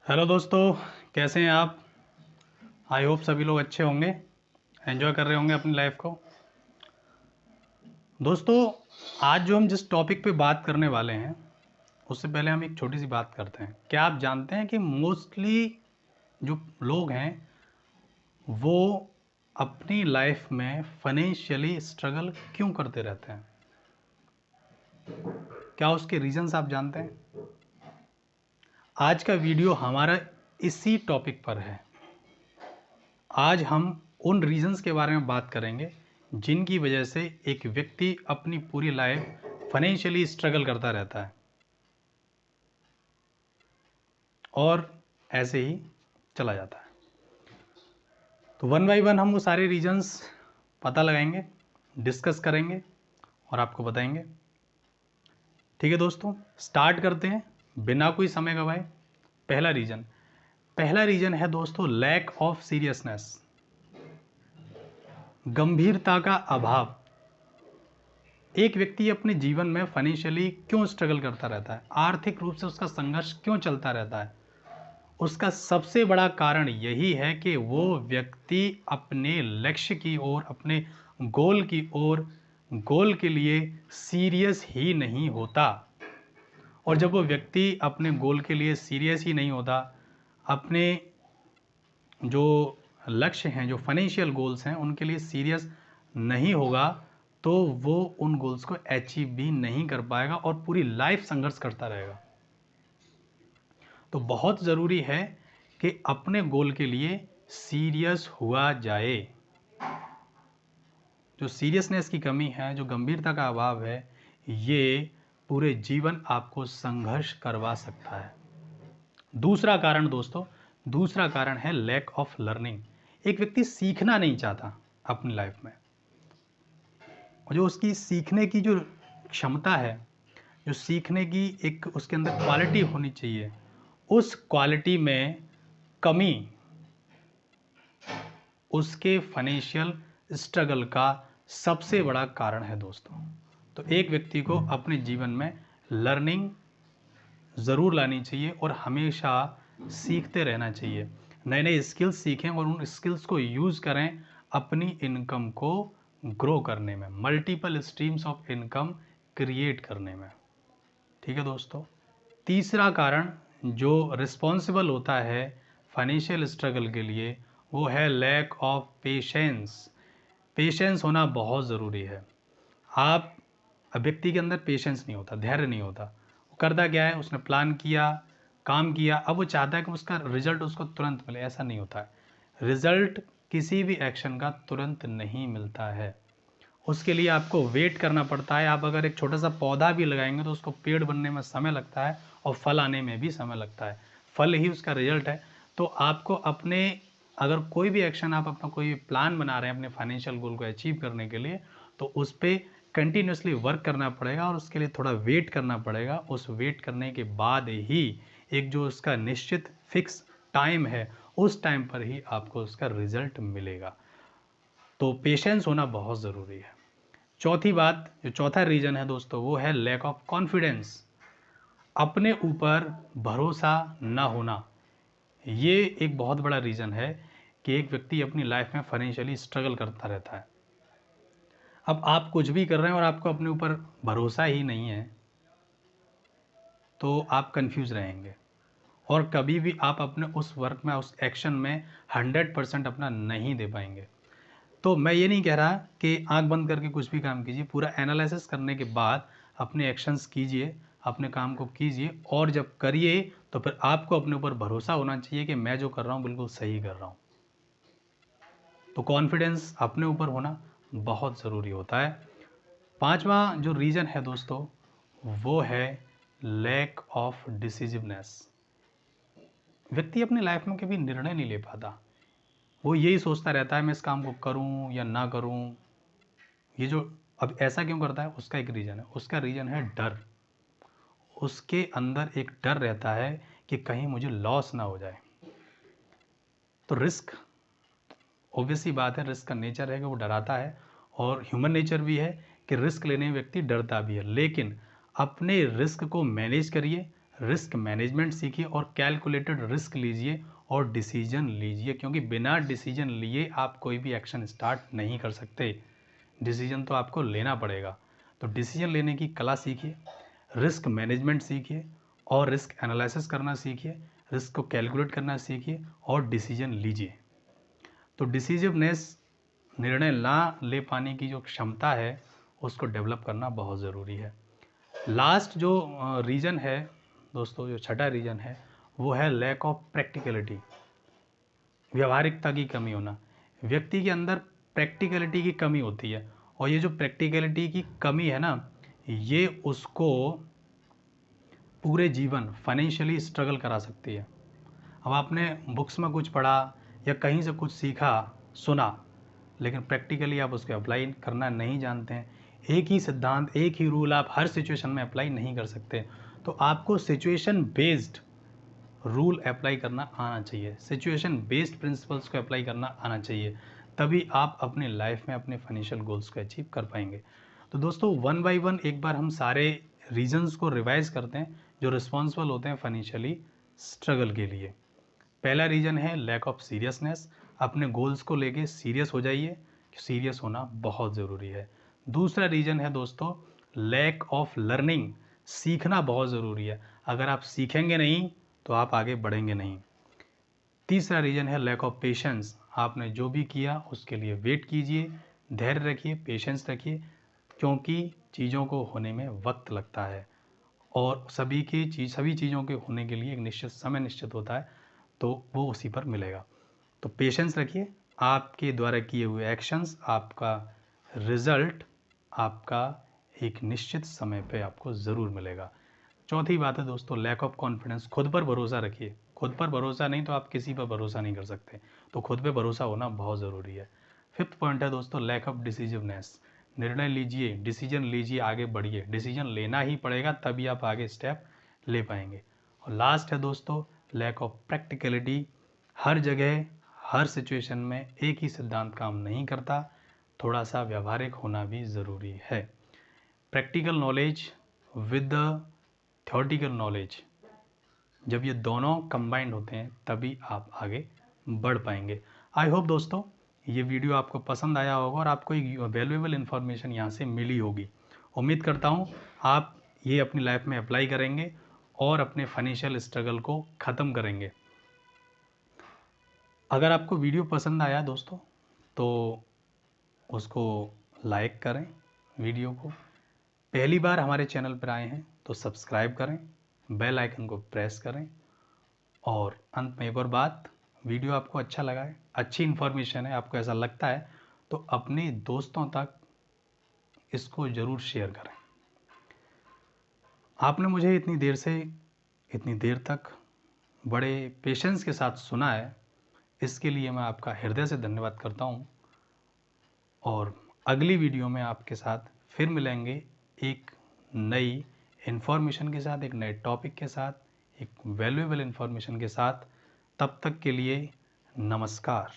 Hello दोस्तों, कैसे हैं आप। आई होप सभी लोग अच्छे होंगे, एंजॉय कर रहे होंगे अपनी लाइफ को। दोस्तों, आज जो हम जिस टॉपिक पे बात करने वाले हैं उससे पहले हम एक छोटी सी बात करते हैं। क्या आप जानते हैं कि मोस्टली जो लोग हैं वो अपनी लाइफ में फाइनेंशियली स्ट्रगल क्यों करते रहते हैं? क्या उसके रीजंस आप जानते हैं? आज का वीडियो हमारा इसी टॉपिक पर है। आज हम उन रीजंस के बारे में बात करेंगे जिनकी वजह से एक व्यक्ति अपनी पूरी लाइफ फाइनेंशियली स्ट्रगल करता रहता है और ऐसे ही चला जाता है। तो वन बाय वन हम वो सारे रीजंस पता लगाएंगे, डिस्कस करेंगे और आपको बताएंगे। ठीक है दोस्तों, स्टार्ट करते हैं बिना कोई समय गवाए। पहला रीजन है दोस्तों लैक ऑफ सीरियसनेस, गंभीरता का अभाव। एक व्यक्ति अपने जीवन में फाइनेंशियली क्यों स्ट्रगल करता रहता है, आर्थिक रूप से उसका संघर्ष क्यों चलता रहता है? उसका सबसे बड़ा कारण यही है कि वो व्यक्ति अपने लक्ष्य की ओर, अपने गोल के लिए सीरियस ही नहीं होता। और जब वो व्यक्ति अपने गोल के लिए सीरियस ही नहीं होता, अपने जो लक्ष्य हैं, जो फाइनेंशियल गोल्स हैं, उनके लिए सीरियस नहीं होगा, तो वो उन गोल्स को अचीव भी नहीं कर पाएगा और पूरी लाइफ संघर्ष करता रहेगा। तो बहुत ज़रूरी है कि अपने गोल के लिए सीरियस हुआ जाए। जो सीरियसनेस की कमी है, जो गंभीरता का अभाव है, ये पूरे जीवन आपको संघर्ष करवा सकता है। दूसरा कारण दोस्तों, दूसरा कारण है लैक ऑफ लर्निंग। एक व्यक्ति सीखना नहीं चाहता अपनी लाइफ में, और जो उसकी सीखने की जो क्षमता है, जो सीखने की एक उसके अंदर क्वालिटी होनी चाहिए, उस क्वालिटी में कमी उसके फाइनेंशियल स्ट्रगल का सबसे बड़ा कारण है दोस्तों। तो एक व्यक्ति को अपने जीवन में लर्निंग ज़रूर लानी चाहिए और हमेशा सीखते रहना चाहिए। नए नए स्किल्स सीखें और उन स्किल्स को यूज़ करें अपनी इनकम को ग्रो करने में, multiple streams of income create करने में। ठीक है दोस्तों, तीसरा कारण जो रिस्पॉन्सिबल होता है फाइनेंशियल स्ट्रगल के लिए, वो है लैक ऑफ पेशेंस। पेशेंस होना बहुत ज़रूरी है। आप व्यक्ति के अंदर पेशेंस नहीं होता, धैर्य नहीं होता। वो करता क्या है, उसने प्लान किया, काम किया, अब वो चाहता है कि उसका रिजल्ट उसको तुरंत मिले। ऐसा नहीं होता है। रिजल्ट किसी भी एक्शन का तुरंत नहीं मिलता है, उसके लिए आपको वेट करना पड़ता है। आप अगर एक छोटा सा पौधा भी लगाएंगे तो उसको पेड़ बनने में समय लगता है और फल आने में भी समय लगता है। फल ही उसका रिजल्ट है। तो आपको अपने, अगर कोई भी एक्शन, आप अपना कोई भी प्लान बना रहे हैं अपने फाइनेंशियल गोल को अचीव करने के लिए, तो उस पर कंटिन्यूसली वर्क करना पड़ेगा और उसके लिए थोड़ा वेट करना पड़ेगा। उस वेट करने के बाद ही एक जो उसका निश्चित फिक्स टाइम है, उस टाइम पर ही आपको उसका रिजल्ट मिलेगा। तो पेशेंस होना बहुत ज़रूरी है। चौथी बात, जो चौथा रीज़न है दोस्तों, वो है लैक ऑफ कॉन्फिडेंस, अपने ऊपर भरोसा ना होना। ये एक बहुत बड़ा रीज़न है कि एक व्यक्ति अपनी लाइफ में फाइनेंशियली स्ट्रगल करता रहता है। अब आप कुछ भी कर रहे हैं और आपको अपने ऊपर भरोसा ही नहीं है, तो आप कंफ्यूज रहेंगे और कभी भी आप अपने उस वर्क में, उस एक्शन में 100% अपना नहीं दे पाएंगे। तो मैं ये नहीं कह रहा कि आंख बंद करके कुछ भी काम कीजिए, पूरा एनालिसिस करने के बाद अपने एक्शंस कीजिए, अपने काम को कीजिए, और जब करिए तो फिर आपको अपने ऊपर भरोसा होना चाहिए कि मैं जो कर रहा हूँ बिल्कुल सही कर रहा हूँ। तो कॉन्फिडेंस, अपने ऊपर होना बहुत ज़रूरी होता है। पांचवा जो रीज़न है दोस्तों, वो है लैक ऑफ डिसिजिवनेस। व्यक्ति अपनी लाइफ में कभी निर्णय नहीं ले पाता। वो यही सोचता रहता है मैं इस काम को करूं या ना करूं। ये जो अब ऐसा क्यों करता है, उसका एक रीज़न है। उसका रीज़न है डर। उसके अंदर एक डर रहता है कि कहीं मुझे लॉस ना हो जाए। तो रिस्क, ऑब्वियस ही बात है, रिस्क का नेचर है कि वो डराता है, और ह्यूमन नेचर भी है कि रिस्क लेने में व्यक्ति डरता भी है। लेकिन अपने रिस्क को मैनेज करिए, रिस्क मैनेजमेंट सीखिए और कैलकुलेटेड रिस्क लीजिए और डिसीजन लीजिए, क्योंकि बिना डिसीजन लिए आप कोई भी एक्शन स्टार्ट नहीं कर सकते। डिसीजन तो आपको लेना पड़ेगा। तो डिसीजन लेने की कला सीखिए, रिस्क मैनेजमेंट सीखिए और रिस्क एनालिसिस करना सीखिए, रिस्क को कैलकुलेट करना सीखिए और डिसीजन लीजिए। तो डिसीजिवनेस, निर्णय ना ले पाने की जो क्षमता है उसको डेवलप करना बहुत ज़रूरी है। लास्ट जो रीज़न है दोस्तों, जो छठा रीज़न है वो है लैक ऑफ प्रैक्टिकलिटी, व्यवहारिकता की कमी होना। व्यक्ति के अंदर प्रैक्टिकलिटी की कमी होती है और ये जो प्रैक्टिकलिटी की कमी है ना, ये उसको पूरे जीवन फाइनेंशियली स्ट्रगल करा सकती है। अब आपने बुक्स में कुछ पढ़ा या कहीं से कुछ सीखा सुना, लेकिन प्रैक्टिकली आप उसको अप्लाई करना नहीं जानते हैं। एक ही सिद्धांत, एक ही रूल आप हर सिचुएशन में अप्लाई नहीं कर सकते। तो आपको सिचुएशन बेस्ड रूल अप्लाई करना आना चाहिए, सिचुएशन बेस्ड प्रिंसिपल्स को अप्लाई करना आना चाहिए, तभी आप अपने लाइफ में अपने फाइनेंशियल गोल्स को अचीव कर पाएंगे। तो दोस्तों वन बाय वन एक बार हम सारे रीजंस को रिवाइज करते हैं जो रिस्पॉन्सिबल होते हैं फाइनेंशियली स्ट्रगल के लिए। पहला रीजन है लैक ऑफ सीरियसनेस, अपने गोल्स को लेके सीरियस हो जाइए, सीरियस होना बहुत ज़रूरी है। दूसरा रीजन है दोस्तों लैक ऑफ लर्निंग, सीखना बहुत ज़रूरी है, अगर आप सीखेंगे नहीं तो आप आगे बढ़ेंगे नहीं। तीसरा रीजन है लैक ऑफ पेशेंस, आपने जो भी किया उसके लिए वेट कीजिए, धैर्य रखिए, पेशेंस रखिए, क्योंकि चीज़ों को होने में वक्त लगता है और सभी चीज़ों के होने के लिए एक निश्चित समय निश्चित होता है, तो वो उसी पर मिलेगा। तो पेशेंस रखिए, आपके द्वारा किए हुए एक्शंस, आपका रिजल्ट आपका एक निश्चित समय पे आपको ज़रूर मिलेगा। चौथी बात है दोस्तों लैक ऑफ कॉन्फिडेंस, खुद पर भरोसा रखिए, खुद पर भरोसा नहीं तो आप किसी पर भरोसा नहीं कर सकते, तो खुद पे भरोसा होना बहुत ज़रूरी है। फिफ्थ पॉइंट है दोस्तों लैक ऑफ डिसीजिवनेस, निर्णय लीजिए, डिसीजन लीजिए, आगे बढ़िए, डिसीजन लेना ही पड़ेगा तभी आप आगे स्टेप ले पाएंगे। और लास्ट है दोस्तों लैक ऑफ प्रैक्टिकलिटी, हर जगह हर सिचुएशन में एक ही सिद्धांत काम नहीं करता, थोड़ा सा व्यवहारिक होना भी ज़रूरी है। Practical knowledge with the theoretical knowledge, जब ये दोनों कंबाइंड होते हैं तभी आप आगे बढ़ पाएंगे। आई होप दोस्तों ये वीडियो आपको पसंद आया होगा और आपको एक वैल्यूएबल इन्फॉर्मेशन यहाँ से मिली होगी। उम्मीद करता हूँ आप ये अपनी लाइफ में अप्लाई करेंगे और अपने फाइनेंशियल स्ट्रगल को ख़त्म करेंगे। अगर आपको वीडियो पसंद आया दोस्तों तो उसको लाइक करें, वीडियो को पहली बार हमारे चैनल पर आए हैं तो सब्सक्राइब करें, बेल आइकन को प्रेस करें। और अंत में एक और बात, वीडियो आपको अच्छा लगा है, अच्छी इन्फॉर्मेशन है, आपको ऐसा लगता है तो अपने दोस्तों तक इसको ज़रूर शेयर करें। आपने मुझे इतनी देर तक बड़े पेशेंस के साथ सुना है, इसके लिए मैं आपका हृदय से धन्यवाद करता हूँ। और अगली वीडियो में आपके साथ फिर मिलेंगे एक नई इन्फॉर्मेशन के साथ, एक नए टॉपिक के साथ, एक वैल्यूएबल इन्फॉर्मेशन के साथ। तब तक के लिए नमस्कार।